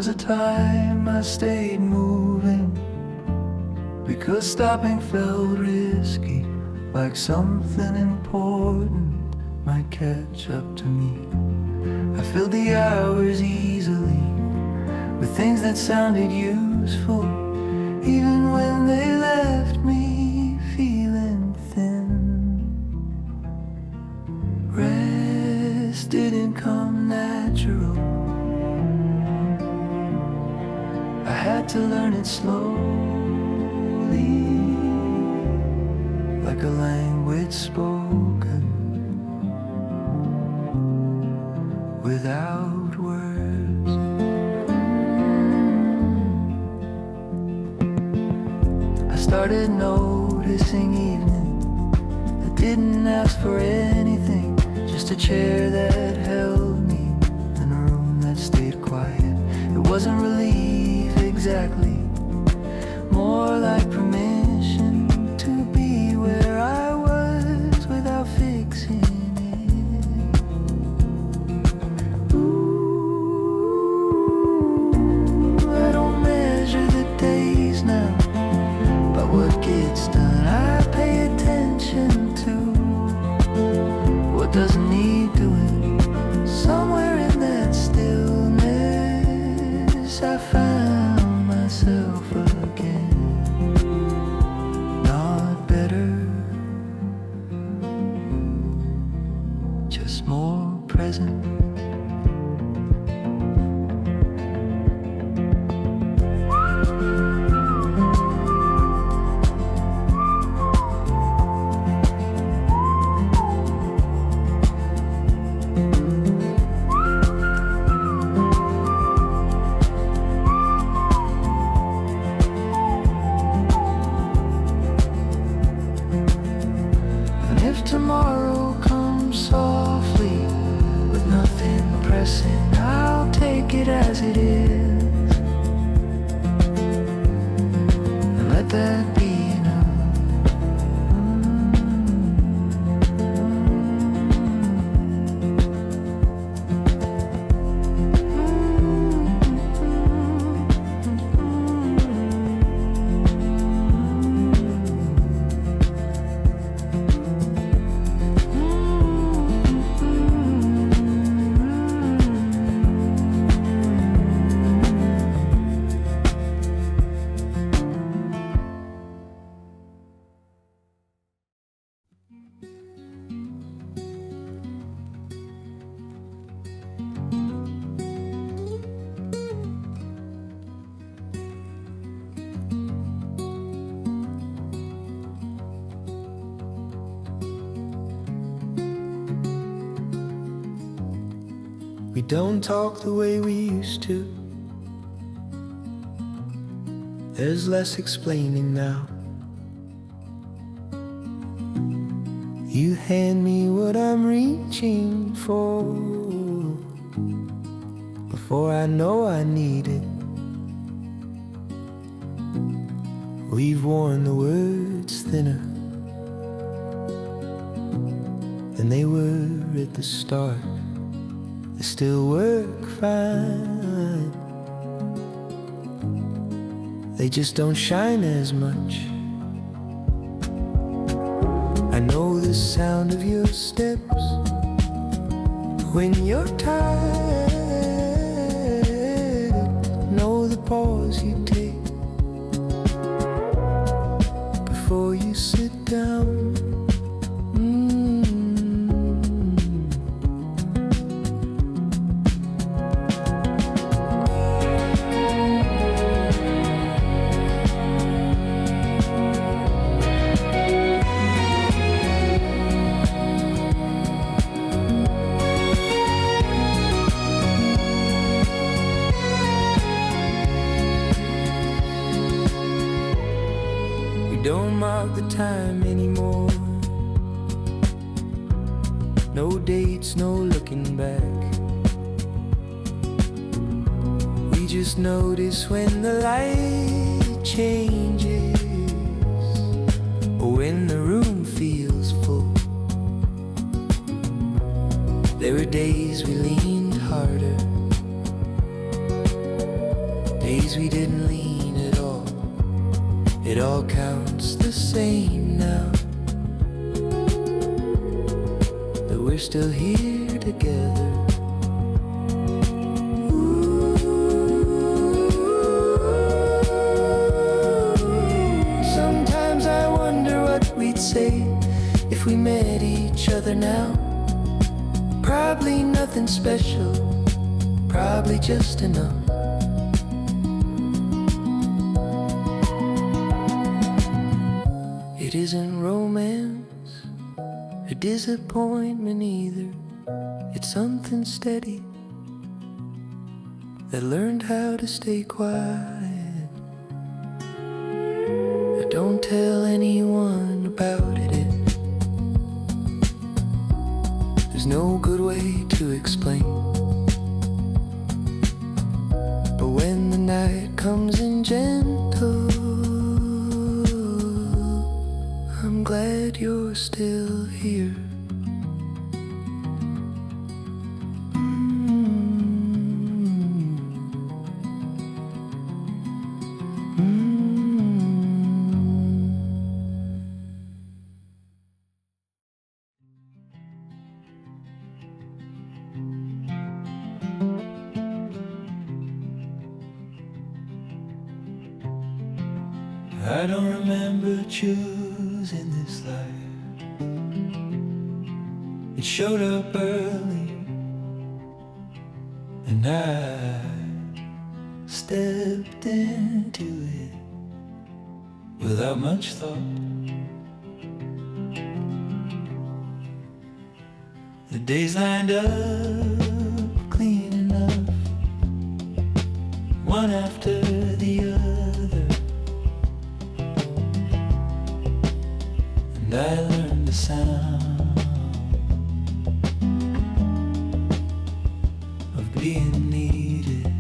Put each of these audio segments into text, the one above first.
was a time I stayed moving because stopping felt risky, like something important might catch up to me. I filled the hours easily with things that sounded useful, even when they left me feeling thin. Rest didn't come natural. I had to learn it slowly, like a language spoken without words. I started noticing evenings that didn't ask for anything, just a chair that held me in a room that stayed quiet. It wasn't relief exactly, more like permission to be where I was without fixing it. Ooh, I don't measure the days now by what gets done. I pay attention to what doesn't need doing. Somewhere in that stillness I found myself again. Not better, just more present. If tomorrow comes softly with nothing pressing, I'll take it as it is and let that be enough. We don't talk the way we used to. There's less explaining now. You hand me what I'm reaching for before I know I need it. We've worn the words thinner than they were at the start. They still work fine, they just don't shine as much. I know the sound of your steps when you're tired. Know the pause you take before you sit down. Don't mark the time anymore. No dates, no looking back. We just notice when the light changes, or when the room feels full. There were days we leaned harder, we didn't lean at all. It all counts the same now that we're still here together. Sometimes I wonder what we'd say if we met each other now. Probably nothing special, probably just enough. It isn't romance or disappointment either. It's something steady that learned how to stay quiet. Don't tell anyone about it. There's no good way to explain. But when the night comes in gentle, I'm glad you're still here. I don't remember choosing this life. It showed up early, and I stepped into it without much thought. The days lined up clean enough, one after the other. And I learned the sound of being needed.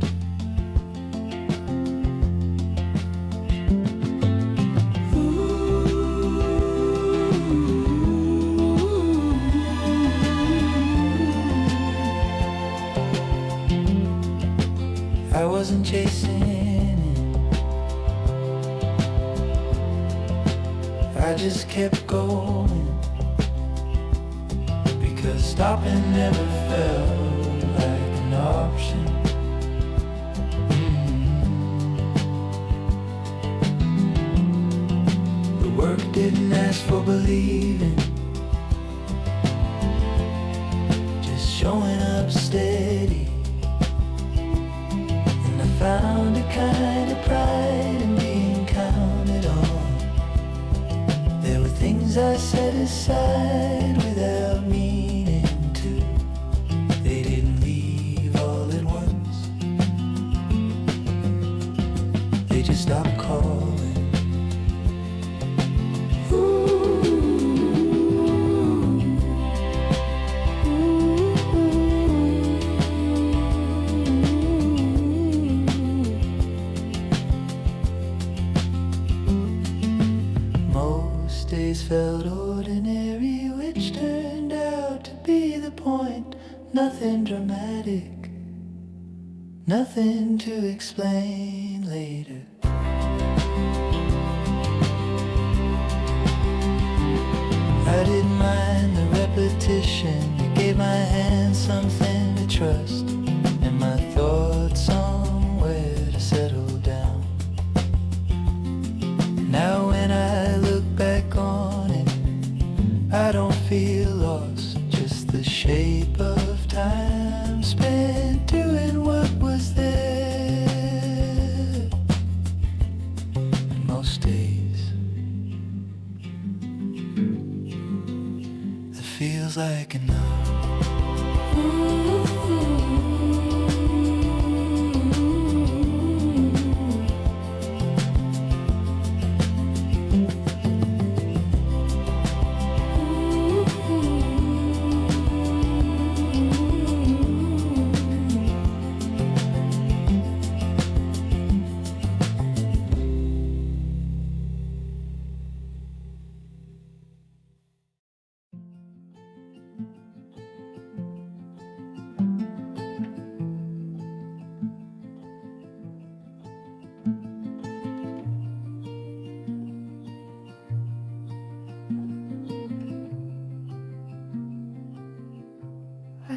I wasn't chasing it, I just kept going, because stopping never felt like an option. The work didn't ask for believing, just showing up steady. And I found a kind of pride in being counted on. There were things I set aside without meaning to. They didn't leave all at once, they just stopped calling. Days felt ordinary, which turned out to be the point. Nothing dramatic, nothing to explain later. I didn't mind the repetition, it gave my hands something to trust, and my thoughts somewhere to settle down. Now when I look back on it, I don't feel lost, just the shape of time spent doing what was there. And most days, it feels like enough.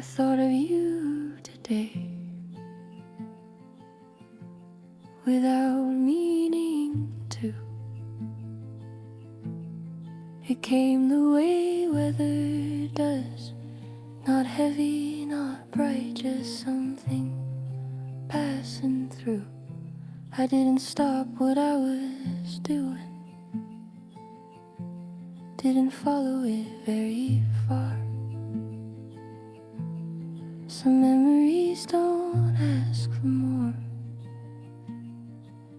thought of you today without meaning to. It came the way weather does, not heavy, not bright, just something passing through. I didn't stop what I was doing, didn't follow it very far. Some memories don't ask for more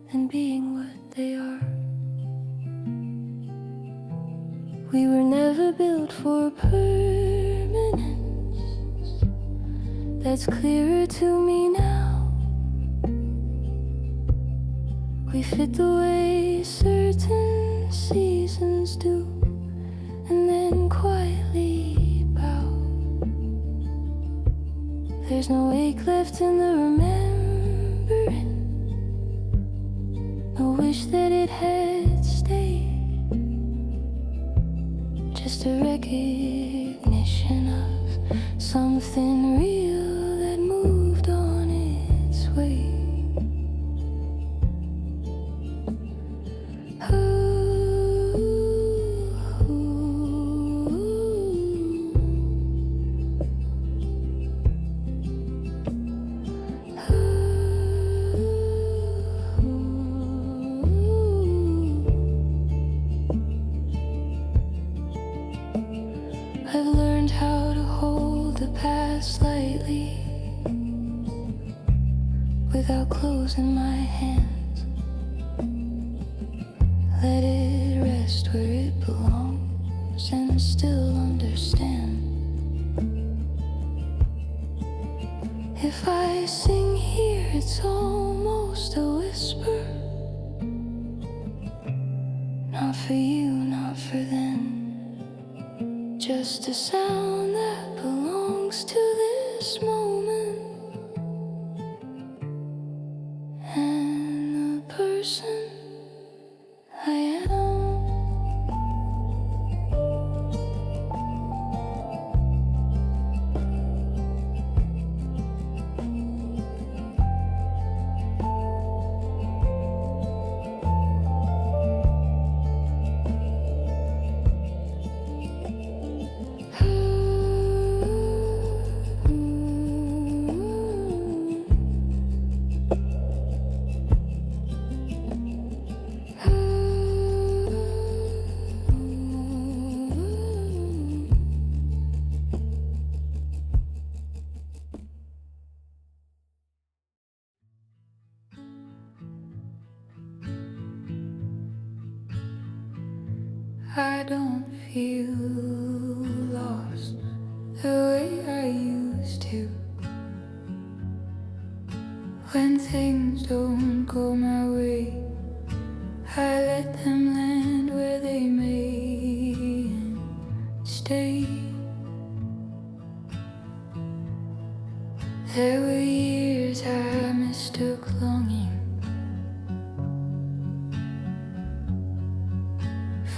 than being what they are. We were never built for permanence, that's clearer to me now. We fit the way certain seasons do, and then quietly bow. There's no ache left in the remembering, no wish that it had stayed. Just a recognition of something real that moved on its way. I've learned how to hold the past lightly without closing my hands. Let it rest where it belongs and still understand. If I sing here, it's almost a whisper, not for you, not for them. Just a sound that belongs to this moment and the person I am. I don't feel lost the way I used to. When things don't go my way, I let them land where they may and stay. There were years I mistook longing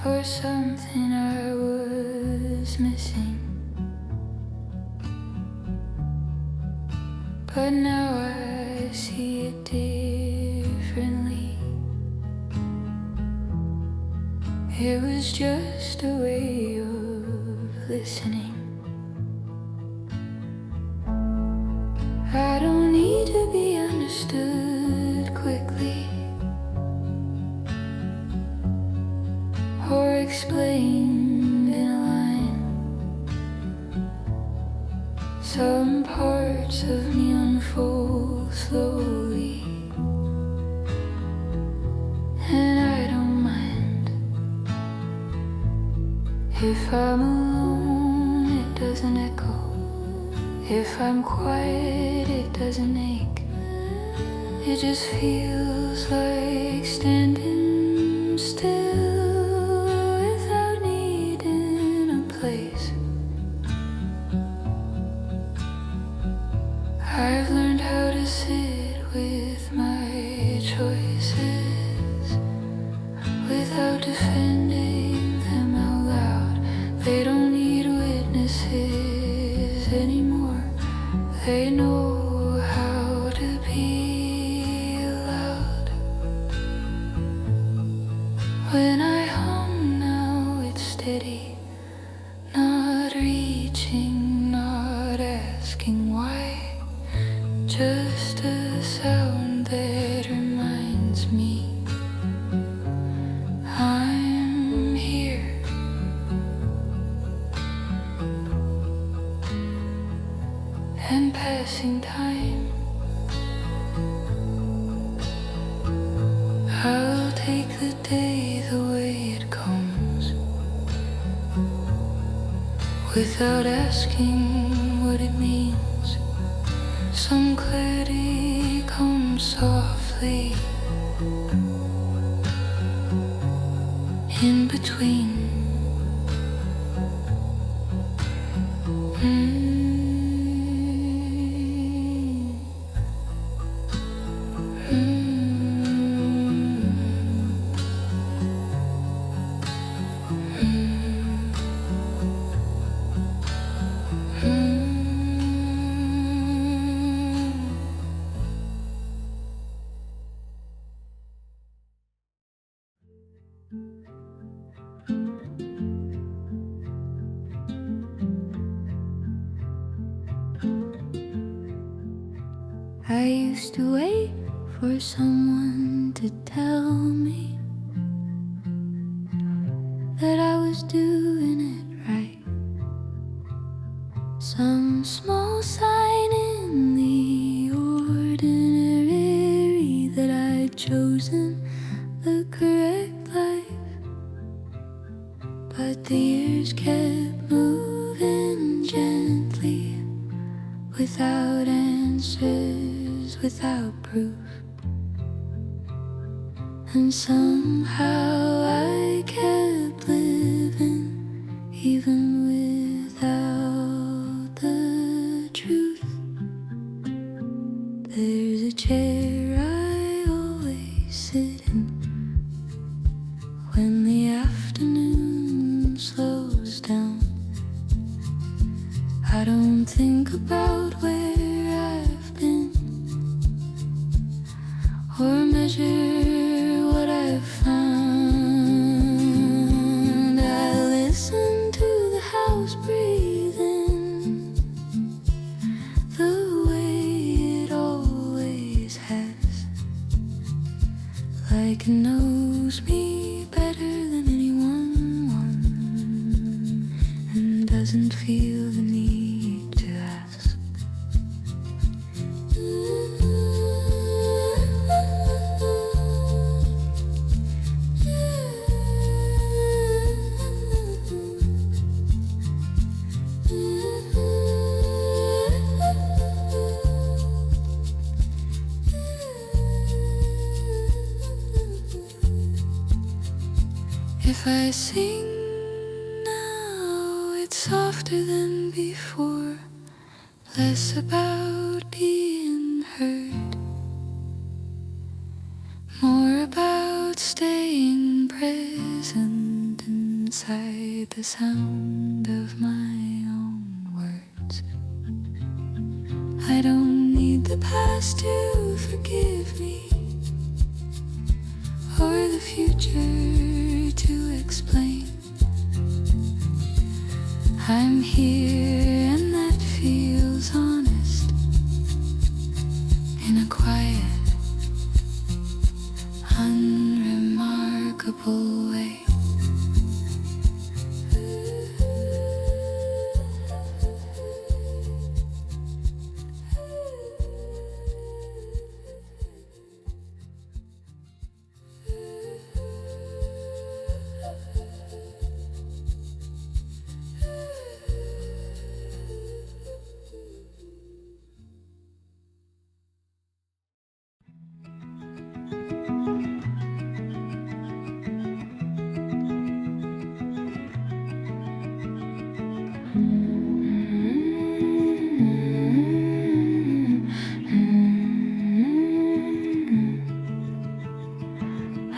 for something I was missing. But now I see it differently. It was just a way of listening. I don't need to be understood quickly or explained in a line. Some parts of me unfold slowly, and I don't mind. If I'm alone, it doesn't echo. If I'm quiet, it doesn't ache. It just feels like standing still without needing a place. I've learned how to sit with my choices without defending them out loud. They don't need witnesses anymore. They know how to be loud. When I hum now, it's steady, not reaching, not asking why. Just a sound that reminds me I'm here. And passing time, I'll take the day the way it comes, without asking what it means. Some clarity comes softly in between. I used to wait for someone to tell me that I was doing it right. Some small sign in the ordinary that I'd chosen the correct life. But the years kept moving gently, without answers, without proof. And somehow I kept living, even without the truth. There's a chair I always sit in when the afternoon slows down. I don't think about where I've been or measure what I've found. I listen to the house breathing the way it always has, like it knows me better than anyone, and doesn't feel the need to ask. If I sing now, it's softer than before, less about being heard, more about staying present inside the sound of my own words. I don't need the past to forgive me, or the future to explain. I'm here and that feels honest, in a quiet, unremarkable way.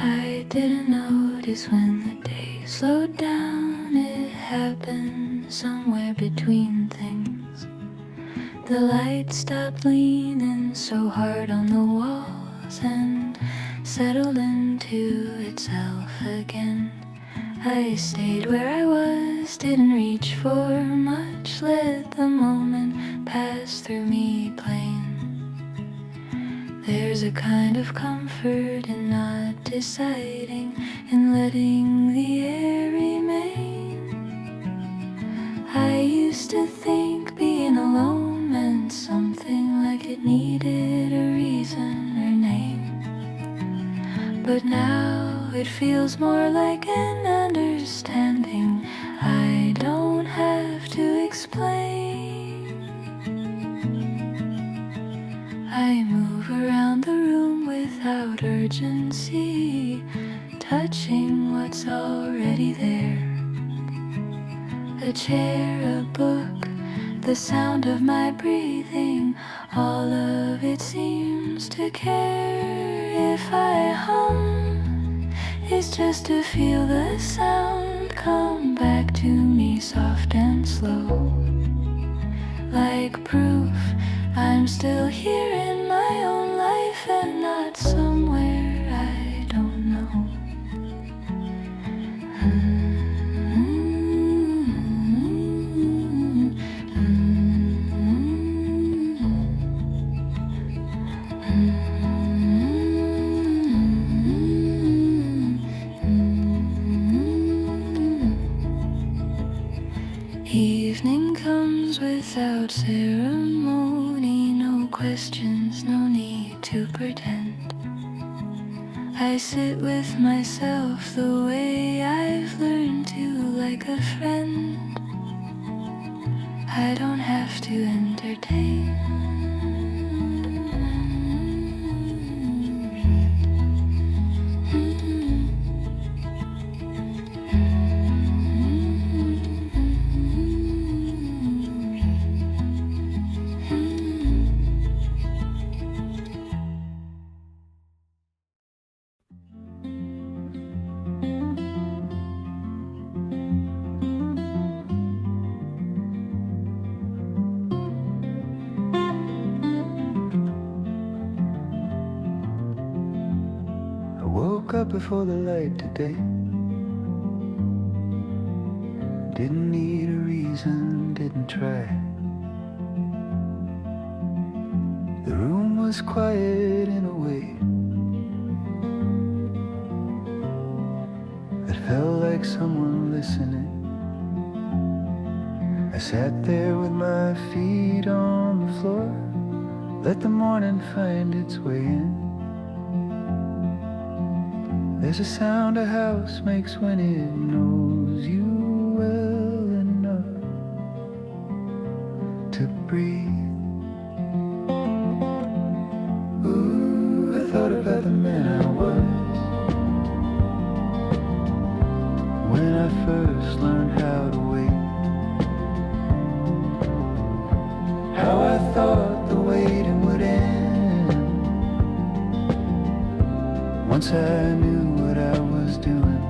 I didn't notice when the day slowed down. It happened somewhere between things. The light stopped leaning so hard on the walls and settled into itself again. I stayed where I was, didn't reach for much, let the moment pass through me plain. There's a kind of comfort in not deciding, in letting the air remain. I used to think being alone meant something, like it needed a reason or name. But now it feels more like an understanding I don't have to explain. I move around the room without urgency, touching what's already there. A chair, a book, the sound of my breathing, all of it seems to care. If I hum, it's just to feel the sound come back to me soft and slow, like proof I'm still here in my own life and not somewhere I don't know. Evening comes without ceremony, no questions, no need to pretend. I sit with myself the way I've learned to, like a friend. I don't have to entertain. Woke up before the light today. Didn't need a reason, didn't try. The room was quiet in a way that felt like someone listening. I sat there with my feet on the floor, let the morning find its way in. There's a sound a house makes when it knows you well enough to breathe. Ooh, I thought about the man I was when I first learned how to wait. How I thought the waiting would end once I knew what I was doing.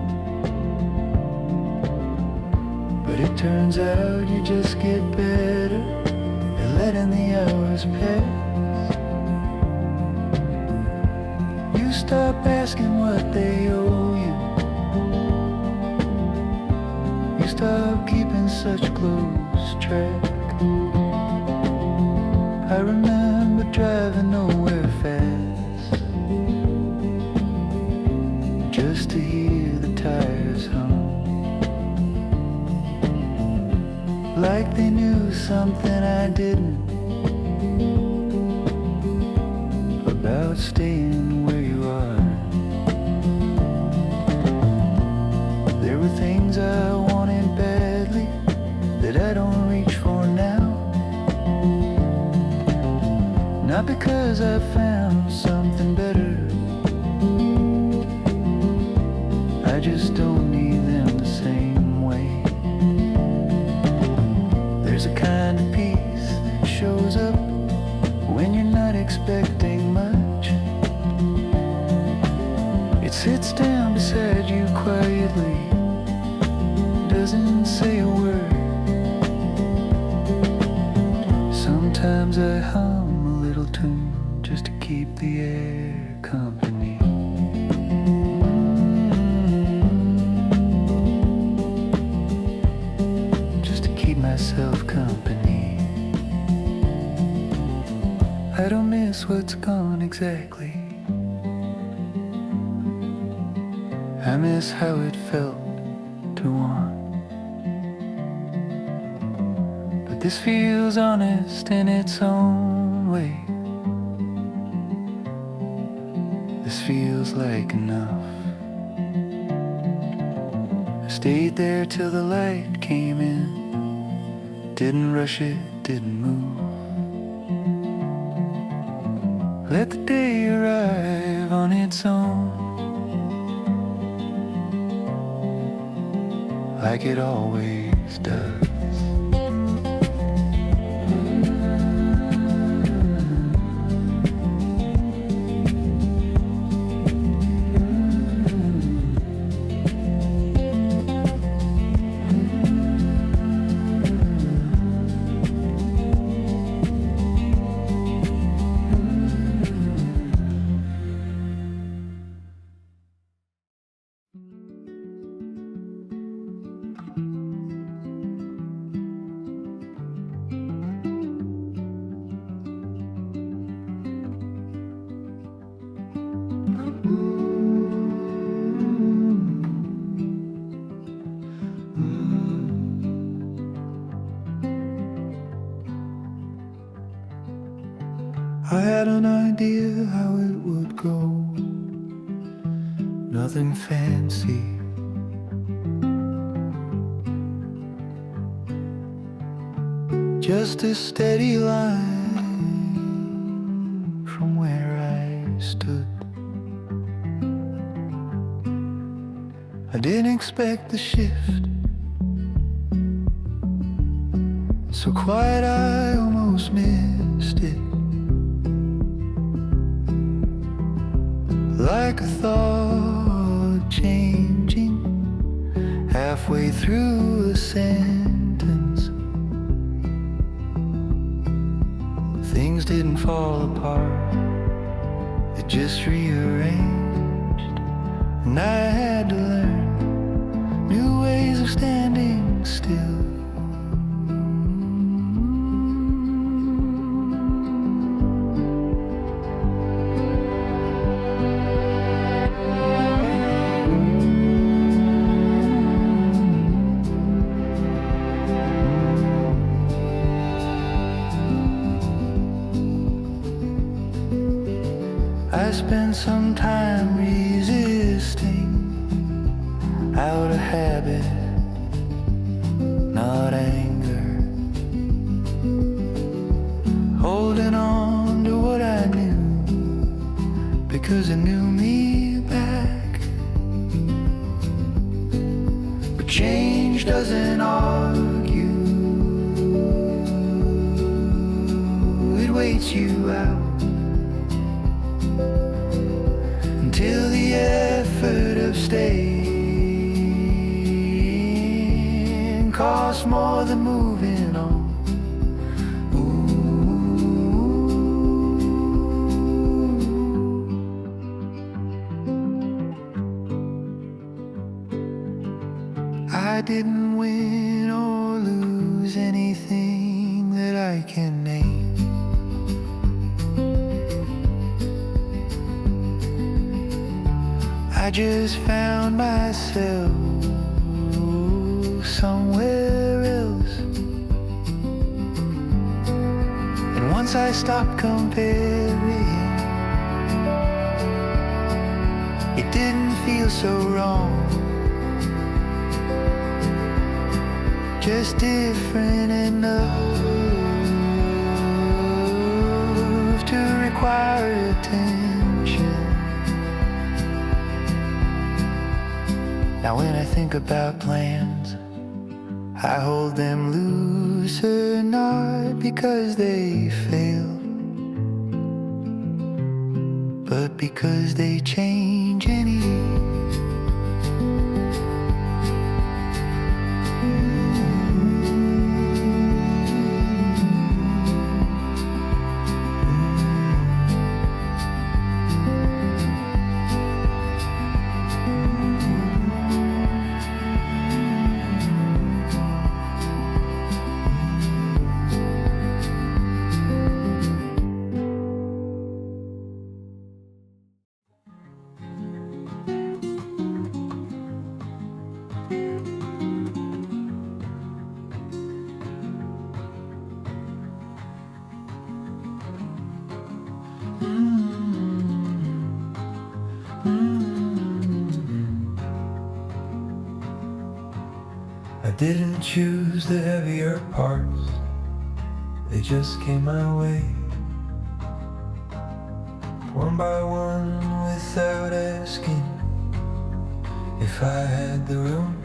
But it turns out you just get better at letting the hours pass. You stop asking what they owe you. You stop keeping such close track. I remember driving nowhere fast, just to hear the tires hum, like they knew something I didn't, about staying where you are. There were things I wanted badly that I don't reach for now. Not because I found something better, I just don't need them the same way. There's a kind of peace that shows up when you're not expecting much. It sits down beside you quietly, doesn't say a word. Sometimes I hum a little tune just to keep the air company. Just to keep myself company. I don't miss what's gone exactly. I miss how it felt to want. But this feels honest in its own way. This feels like enough. I stayed there till the light came in. Didn't rush it, didn't move. Let the day arrive on its own, like it always does. I had an idea how it would go. Nothing fancy. Just a steady line from where I stood. I didn't expect the shift. So quiet I almost missed it. Like a thought changing halfway through a sentence. Things didn't fall apart, it just rearranged. And I had to learn new ways of standing still. I spent some time resisting, out of habit, not anger, holding on to what I knew, because it knew me back. But change doesn't argue, it waits you out. Till the effort of staying costs more than moving on. I didn't win or lose anything that I can name. I just found myself somewhere else. And once I stopped comparing, it didn't feel so wrong. Just different enough to require attention. Now when I think about plans, I hold them looser, not because they fail, but because they change anyhow. didn't choose the heavier parts, they just came my way. One by one without asking if I had the room.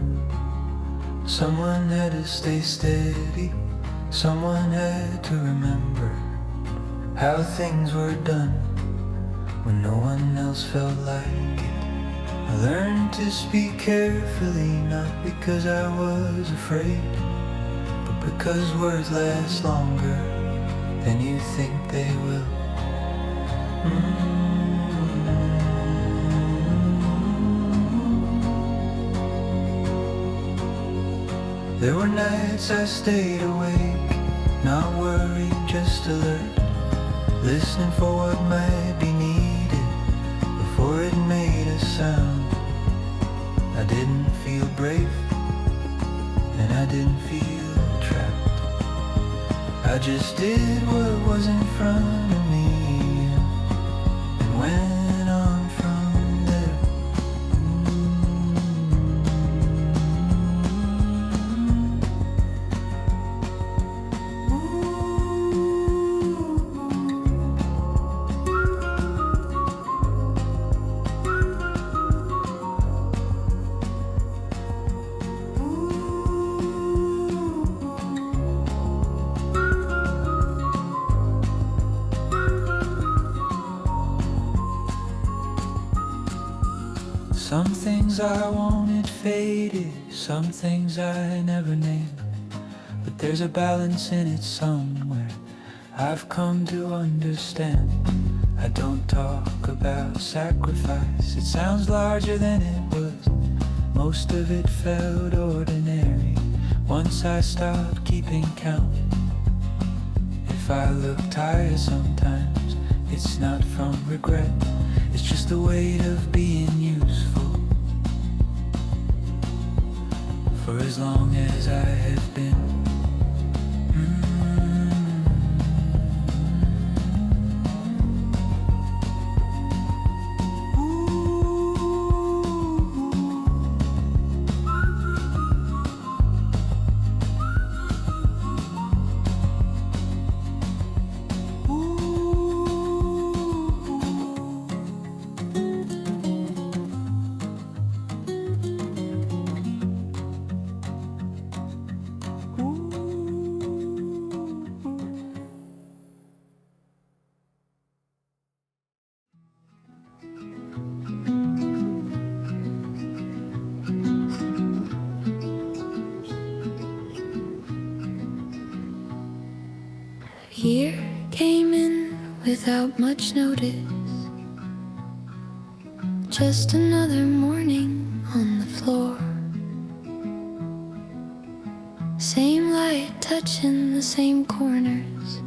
Someone had to stay steady, someone had to remember how things were done when no one else felt like it. I learned to speak carefully, not because I was afraid, but because words last longer than you think they will. There were nights I stayed awake, not worried, just alert, listening for what might be needed before it made a sound. I didn't feel brave, and I didn't feel trapped. I just did what was in front of me and went on from there. Some things I wanted faded, some things I never named, but there's a balance in it somewhere I've come to understand. I don't talk about sacrifice, it sounds larger than it was. Most of it felt ordinary once I stopped keeping count. If I look tired sometimes, it's not from regret, it's just the weight of being useful. For as long as I have been, Year came in without much notice, just another morning on the floor. Same light touching the same corners,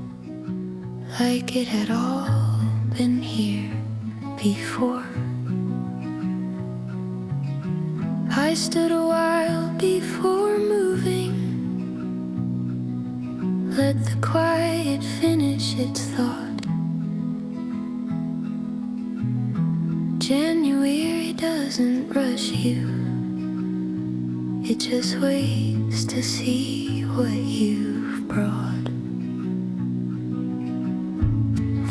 like it had all been here before. I stood a while before moving, let the quiet finish its thought. January doesn't rush you, it just waits to see what you've brought.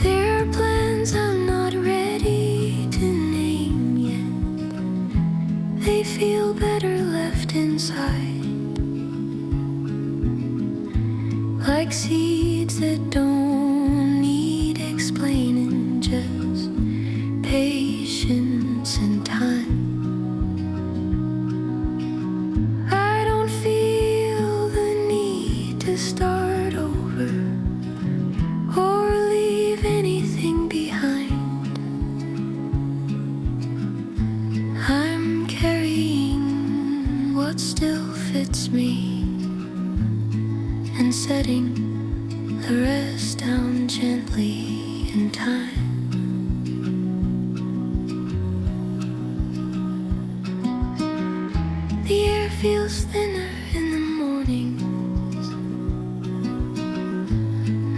There are plans I'm not ready to name yet, they feel better left inside, like seeds that don't need explaining, just patience and time. I don't feel the need to start over or leave anything behind. I'm carrying what still fits me and setting the rest down gently in time. The air feels thinner in the mornings,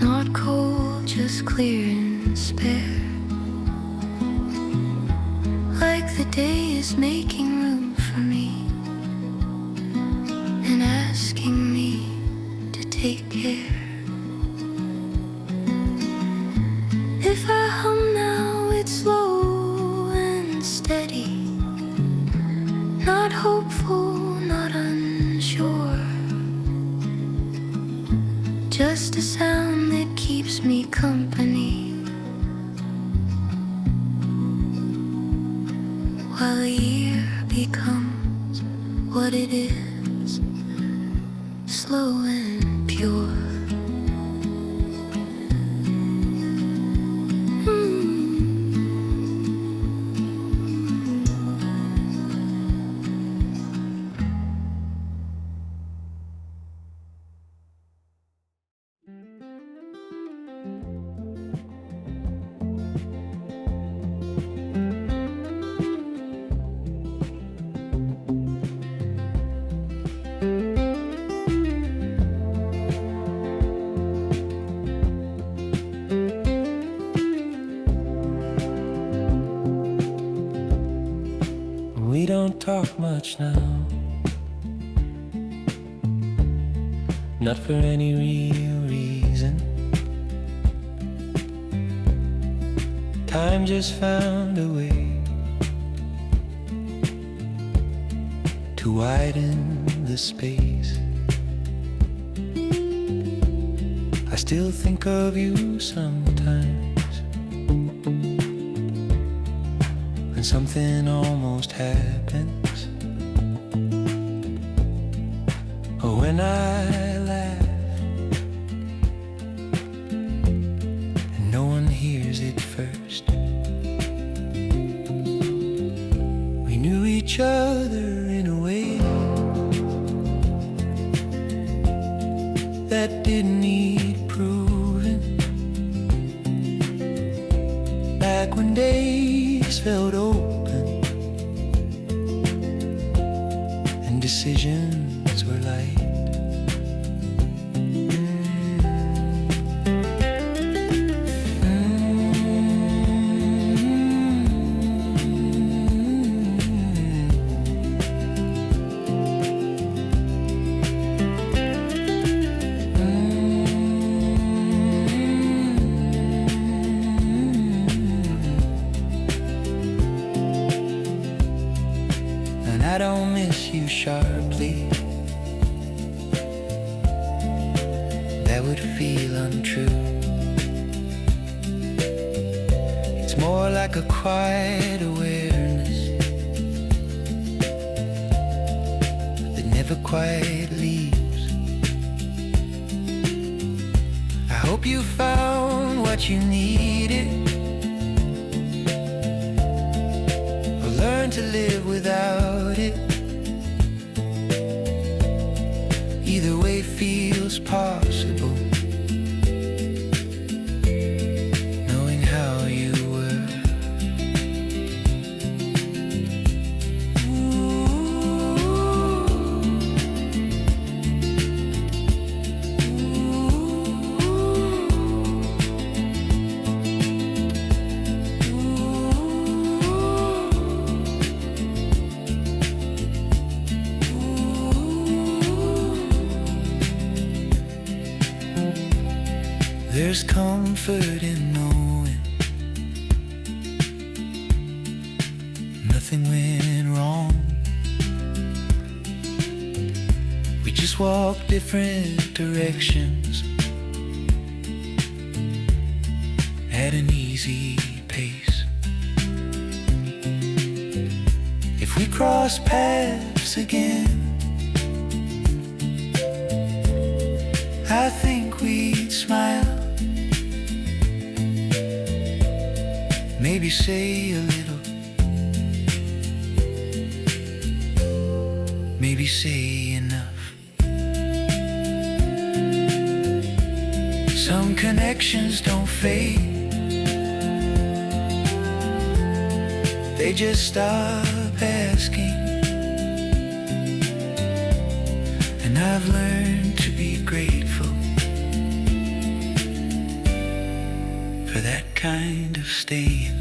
not cold, just clear and spare, like the day is making room for me and as take care. If I hum now, it's slow and steady, not hopeful, not unsure, just a sound that keeps me company while the year becomes what it is, slow and pure. We don't talk much now, not for any real reason. Time just found a way to widen the space. I still think of you sometimes when something almost happens, or when I laugh and no one hears it first. We knew each other in a way that didn't need proving, back when days felt open and decisions were light. I don't miss you sharply, that would feel untrue. It's more like a quiet awareness that never quite leaves. I hope you found what you needed, or learned to live without it. Either way feels possible, knowing how you were. There's comfort in knowing nothing went wrong. We just walked different directions at an easy pace. If we cross paths again, I think we'd smile, maybe say a little, maybe say enough. Some connections don't fade, they just stop asking. And I've learned to be grateful for that kind of staying.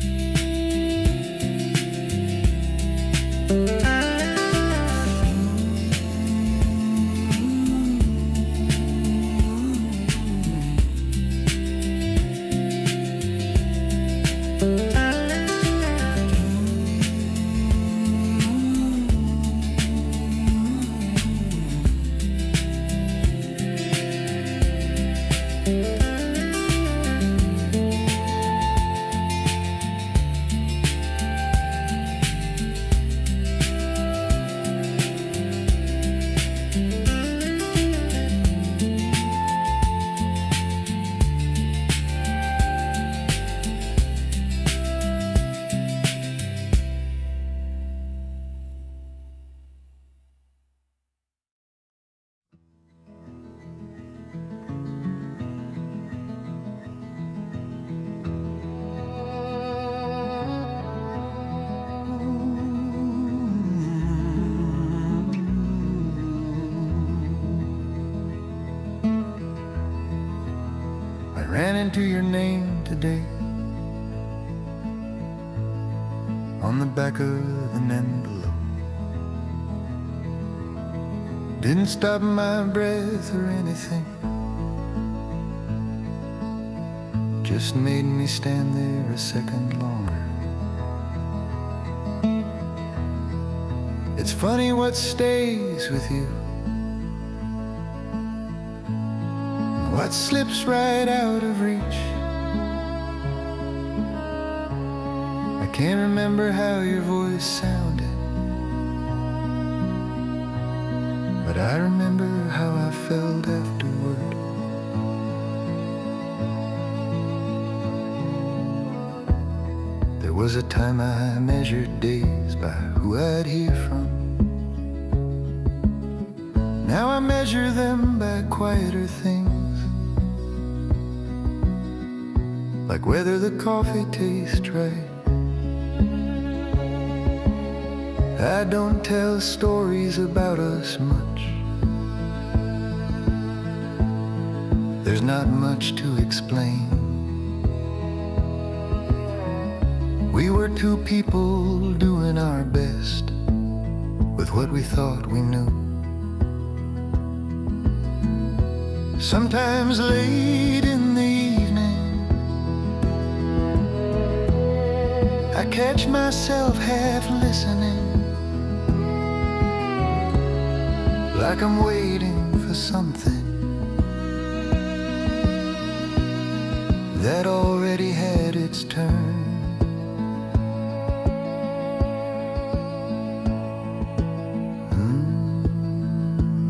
ran into your name today on the back of an envelope. Didn't stop my breath or anything, just made me stand there a second longer. It's funny what stays with you, what slips right out of reach. I can't remember how your voice sounded, but I remember how I felt afterward. There was a time I measured days by who I'd hear from. Now I measure them by quieter things, like whether the coffee tastes right. I don't tell stories about us much. There's not much to explain. We were two people doing our best with what we thought we knew. Sometimes late in the evening, I catch myself half listening, like I'm waiting for something that already had its turn.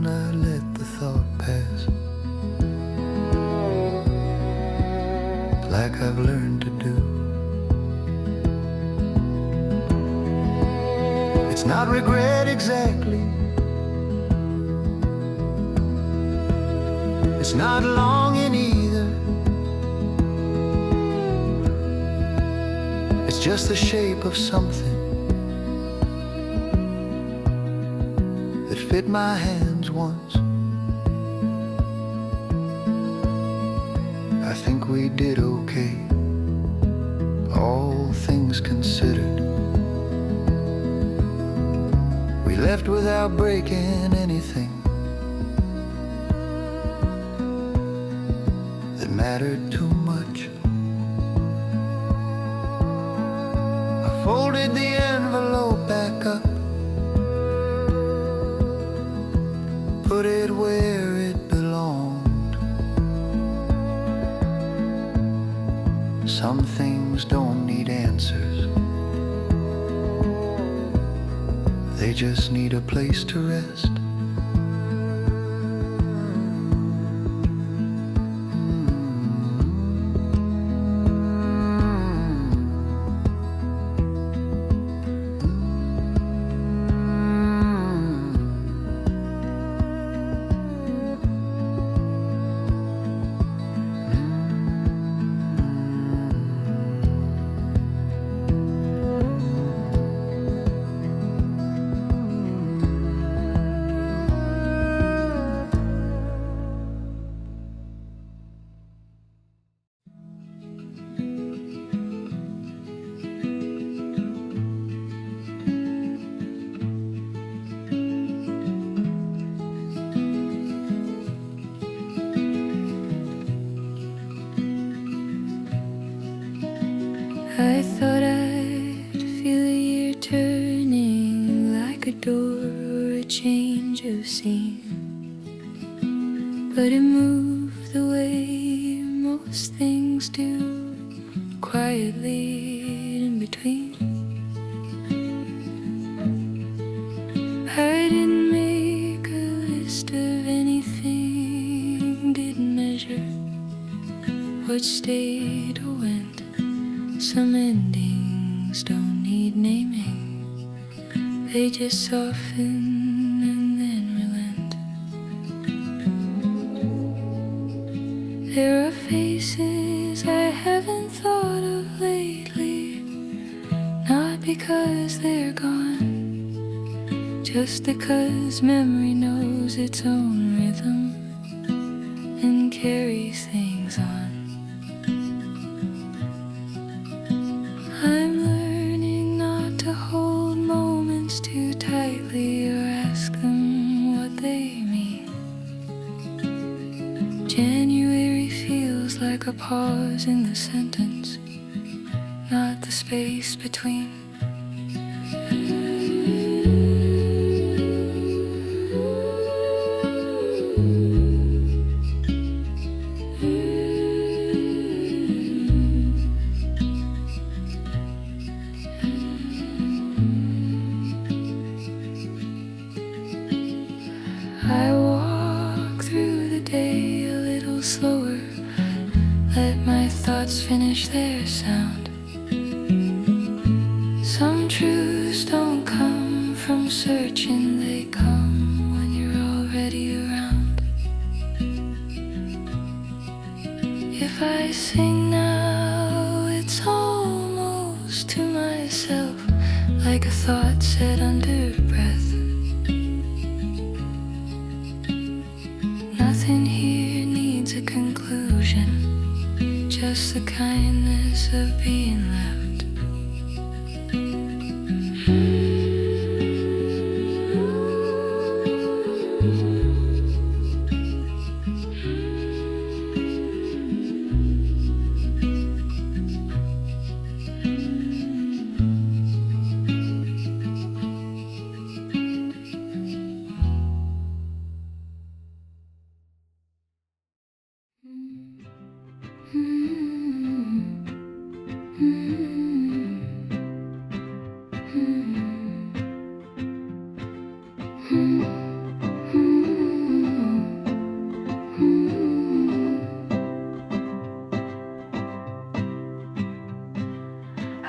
I let the thought pass, like I've learned to do. It's not regret exactly, it's not longing either. It's just the shape of something that fit my hands once. I think we did okay, all things considered. We left without breaking anything that mattered too much. I folded the envelope back up, put it where it belonged. Some things don't need answers, they just need a place to rest. I thought I'd feel a year turning, like a door or a change of scene, but it moved the way most things do, quietly in between. I didn't make a list of anything, didn't measure what stayed or went. Some endings don't need naming, they just soften and then relent. There are faces I haven't thought of lately, not because they're gone, just because memory knows its own rhythm and carries things on. January feels like a pause in the sentence, not the space between. I walk through the day a little slower, let my thoughts finish their sound. Some truths don't come from searching, they come when you're already around. If I sing now, it's almost to myself, like a thought said under breath. Nothing here needs a conclusion, just the kindness of being left.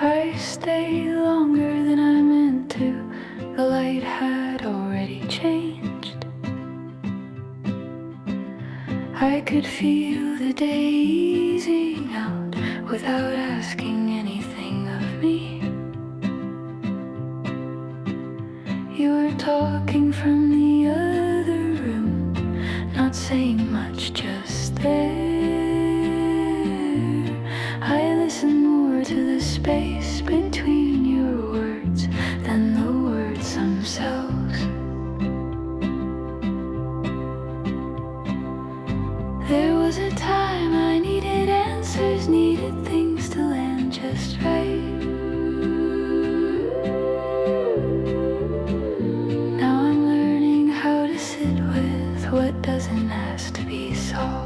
I stayed longer than I meant to. The light had already changed. I could feel the day easing out without asking anything of me. You were talking from the other room, not saying much, just there. I listened more to the space between your words than the words themselves. There was a time I needed answers, needed things to land just right. Now I'm learning how to sit with what doesn't ask to be solved.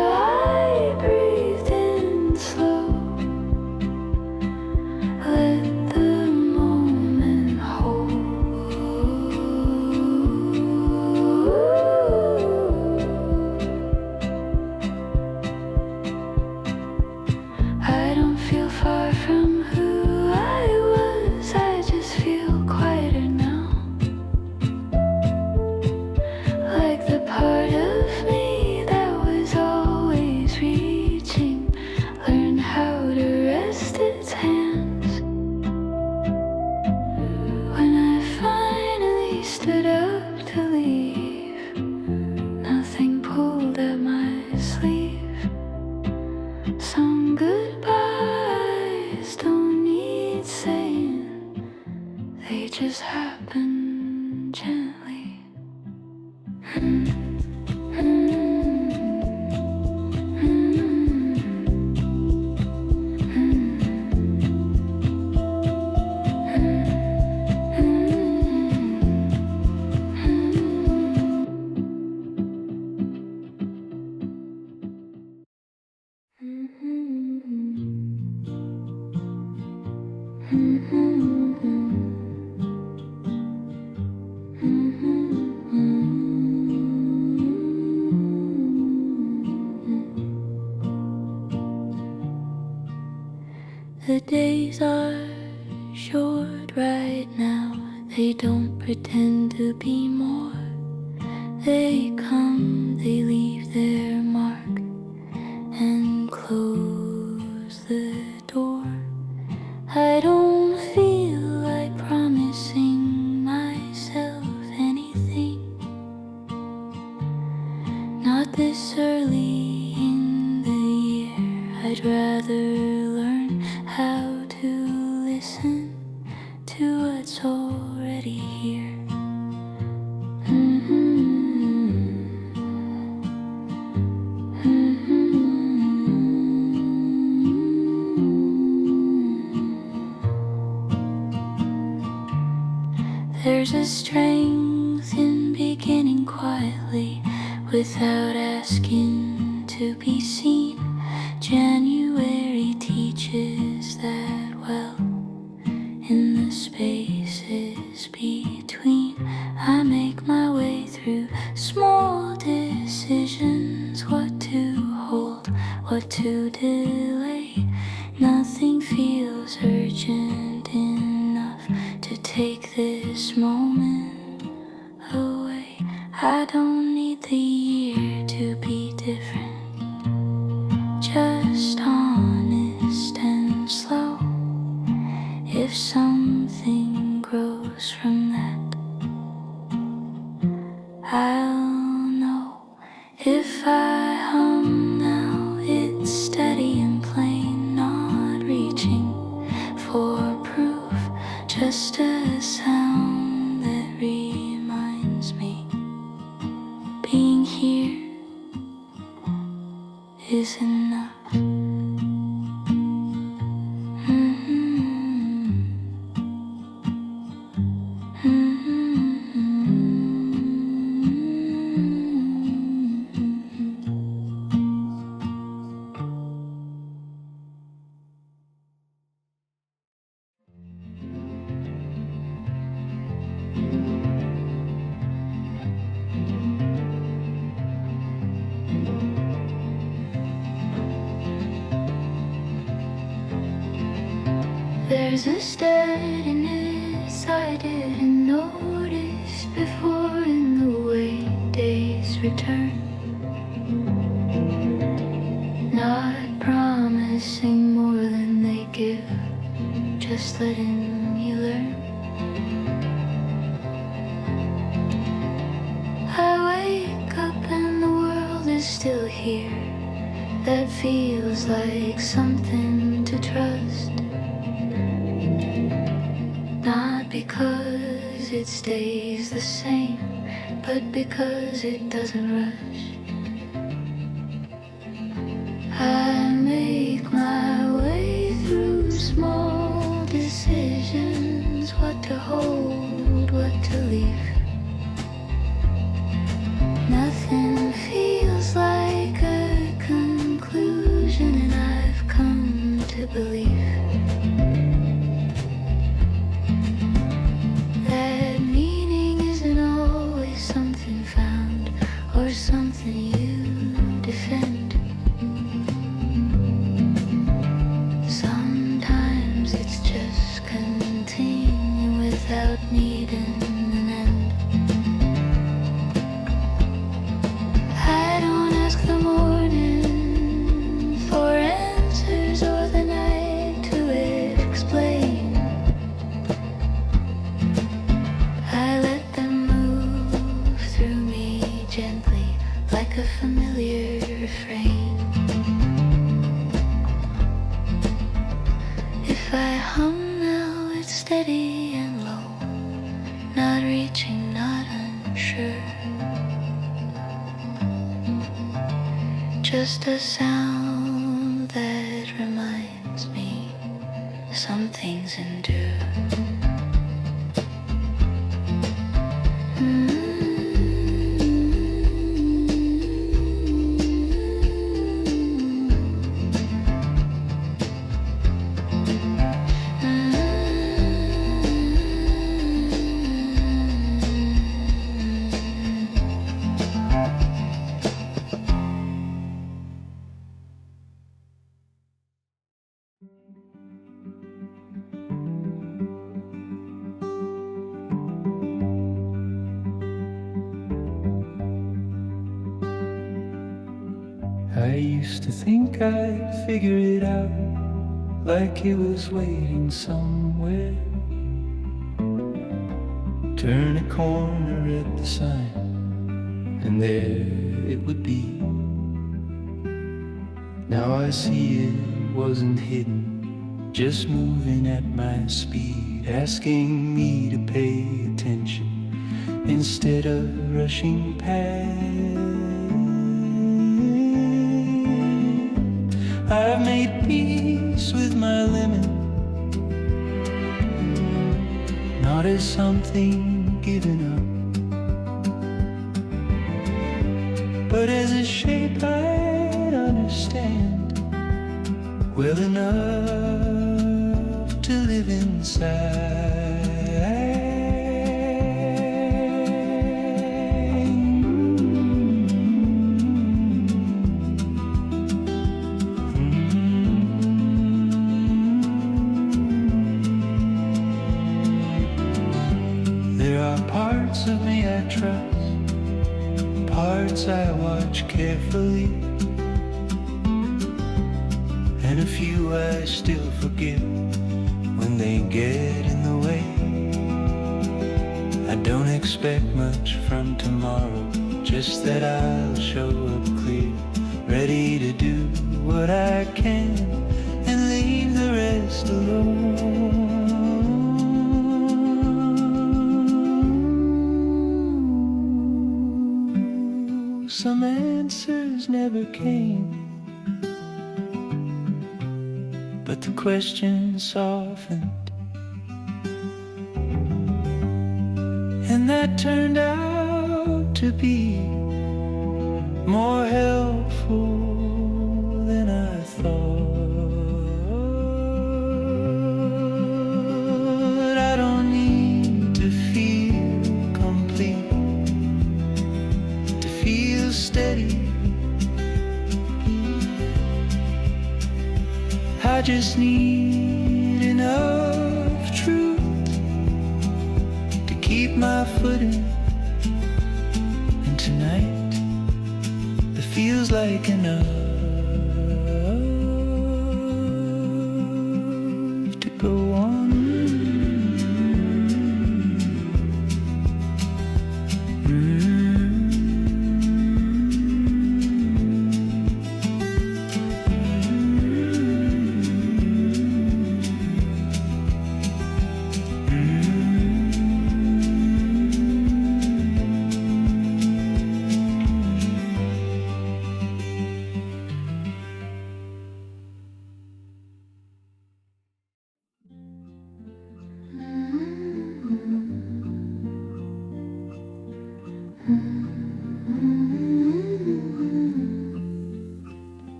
I breathed in slow, let the moment hold. I don't feel far from who I was, I just feel quieter now. Like the part of me that was always reaching, learned how to rest its hands. When I finally stood up to leave, nothing pulled at my sleeve. Some goodbyes don't need saying, they just happen gently. The days are short right now, they don't pretend to be more. They come, they leave their mark and close the door. I don't feel like promising myself anything, not this early in the year. I'd rather learn how to listen to what's already here. strength in beginning quietly without asking to be seen. January teaches that well. In the spaces between, I make my way through small decisions. What to hold, what to delay. Nothing feels urgent enough to take this moment away. I don't need the year to be different, just honest and slow. If something grows from that, I'll know. If I hum now, it's steady and plain, not reaching for proof, just a sound that reminds me being here is enough. There's a steadiness I didn't notice before in the way days return. Not promising more than they give, just letting you learn. I wake up and the world is still here. That feels like something to trust. Not because it stays the same, but because it doesn't rush. I make my way through small decisions, what to hold, what to leave. Nothing feels like a conclusion, and I've come to believe that meaning isn't always something found or something you defend. Sometimes it's just continuing without needing an end. I don't ask the morning for answers or the night to explain. I let them move through me gently, like a familiar refrain. If I hum now, it's steady and low, not reaching, not unsure. Just a sound that reminds me some things endure. I used to think I'd figure it out, like it was waiting somewhere. Turn a corner at the sign, and there it would be. Now I see it wasn't hidden, just moving at my speed, asking me to pay attention instead of rushing past. I've made peace with my limit, not as something given up. But as a shape I'd understand well enough to live inside. There are parts of me I trust, parts I watch carefully, and a few I still forgive when they get in the way. I don't expect much from tomorrow, just that I'll show up clear, ready to do what I can and leave the rest alone. Some answers never came, but the question softened, and that turned out to be more helpful than I thought. I don't need to feel complete to feel steady. I just need enough truth to keep my footing, and tonight it feels like enough to go on.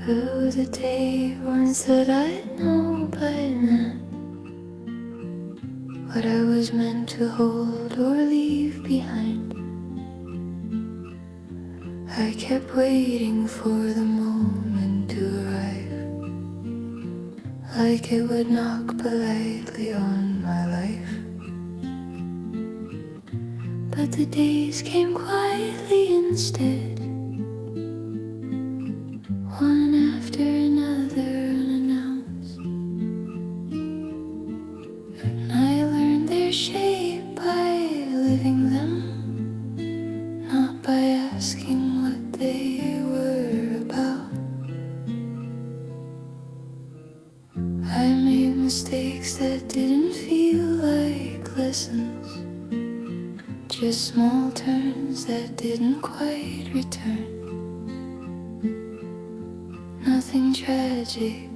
There was a day once that I'd know by then what I was meant to hold or leave behind. I kept waiting for the moment to arrive, like it would knock politely on my life. But the days came quietly instead, one after another unannounced, and I learned their shape by living them, not by asking what they were about. I made mistakes that didn't feel like lessons, just small turns that didn't quite return. Nothing tragic,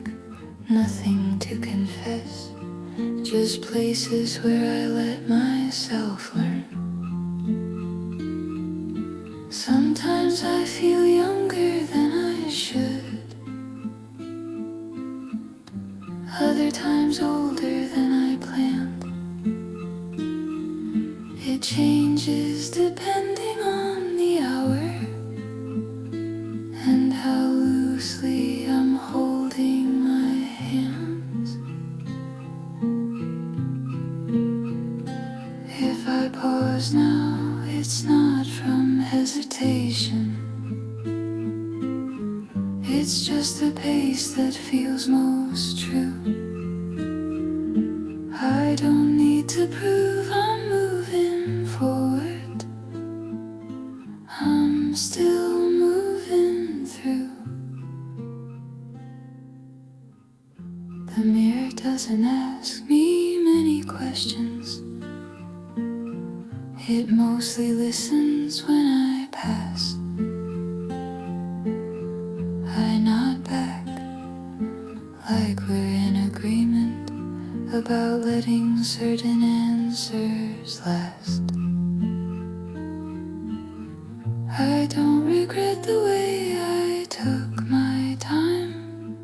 nothing to confess, just places where I let myself learn. Sometimes I feel younger than I should, other times older than I planned. It changes depending on the hour and how loosely I'm holding my hands. If I pause now, it's not from hesitation. It's just the pace that feels most true. I don't need to prove I'm moving forward, I'm still moving through. The mirror doesn't ask me many questions, it mostly listens about letting certain answers last. I don't regret the way I took my time,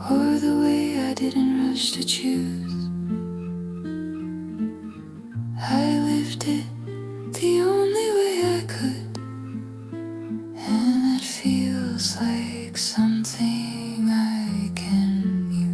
or the way I didn't rush to choose. I lived it the only way I could, and that feels like something I can use.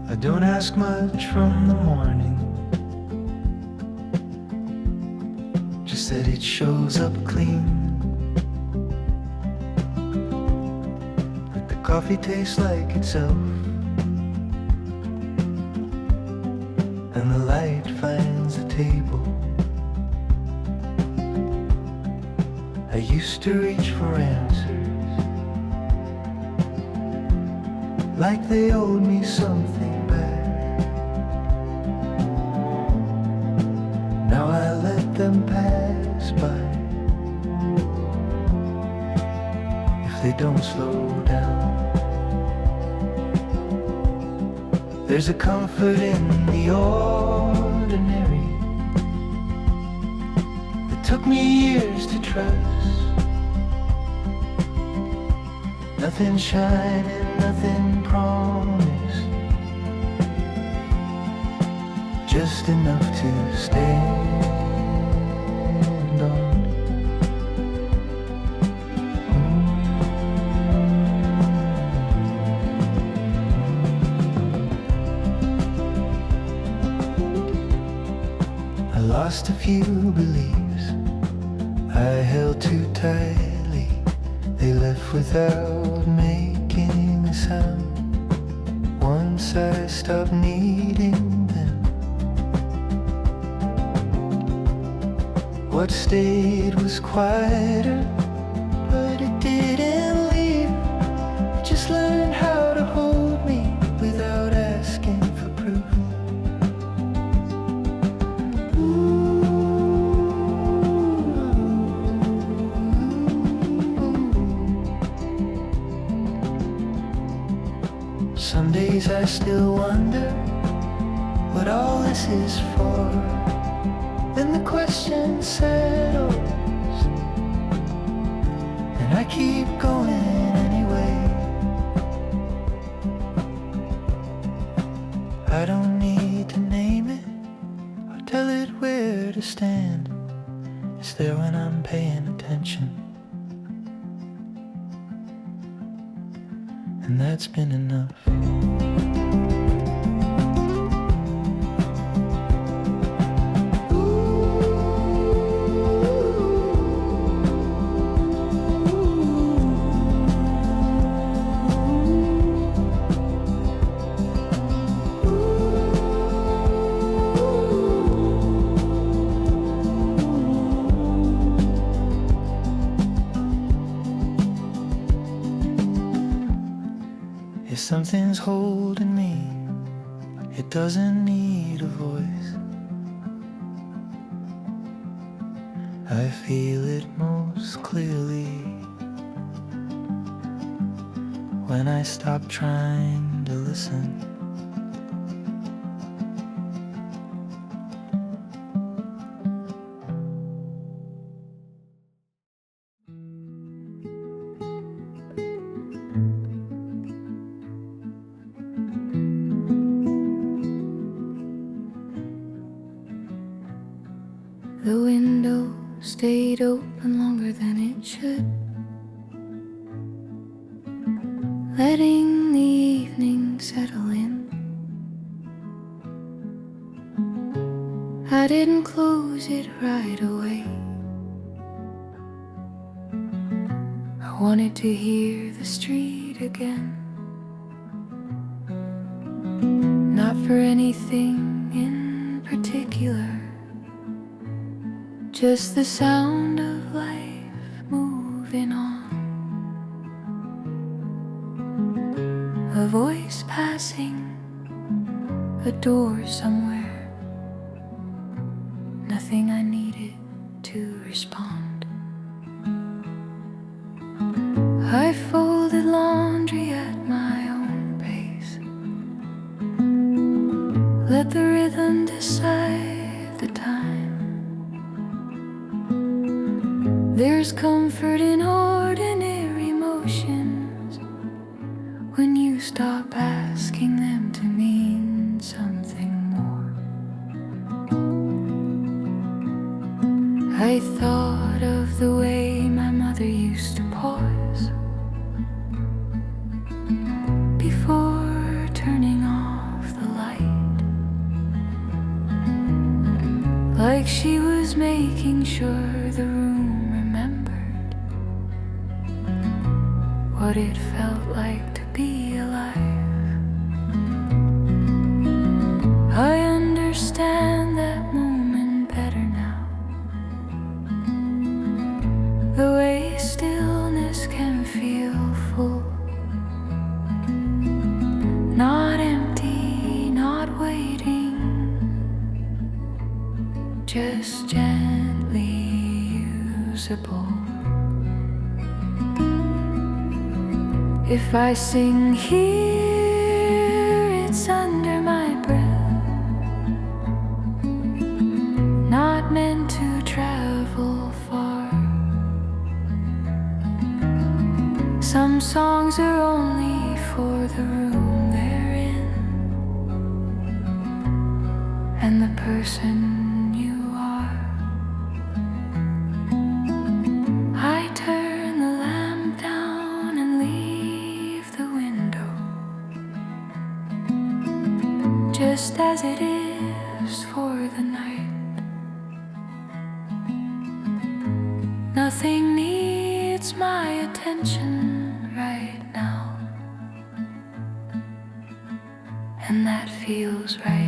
I don't ask much from the morning, just that it shows up clean, that the coffee tastes like itself, and the light finds the table. I used to reach for answers, like they owed me something back. Now I let them pass by, if they don't slow down. There's a comfort in the ordinary that took me years to trust. Nothing shining, nothing promised, just enough to stand on. I lost a few beliefs I held too tightly. They left without making a sound. Once I stopped needing them, what stayed was quieter, but it didn't leave. It just learned how to hold me without asking for proof. Some days I still wonder what all this is for. Then the question settles, and I keep going anyway. I don't need to name it or tell it where to stand. It's there when I'm paying attention, and that's been enough. If something's holding me, it doesn't need a voice. I feel it most clearly when I stop trying to listen. The window stayed open longer than it should. letting the evening settle in. I didn't close it right away. I wanted to hear the street again. Not for anything in particular, just the sound of life moving on. A voice passing, a door somewhere. Nothing I needed to respond. I folded laundry at my own pace. Let the rhythm decide the time. There's comfort in ordinary motions when you stop asking them to mean something more. I thought of the way my mother used to pause before turning off the light, like she was making sure the room remembered what it felt like to be alive. I understand that moment better now, the way stillness can feel full, not empty, not waiting, just gently usable. If I sing here, it's under my breath, not meant to travel far. Some songs are only for the room they're in, and the person you are. I turn the lamp down and leave the window just as it is for the night. Nothing needs my attention right now, and that feels right.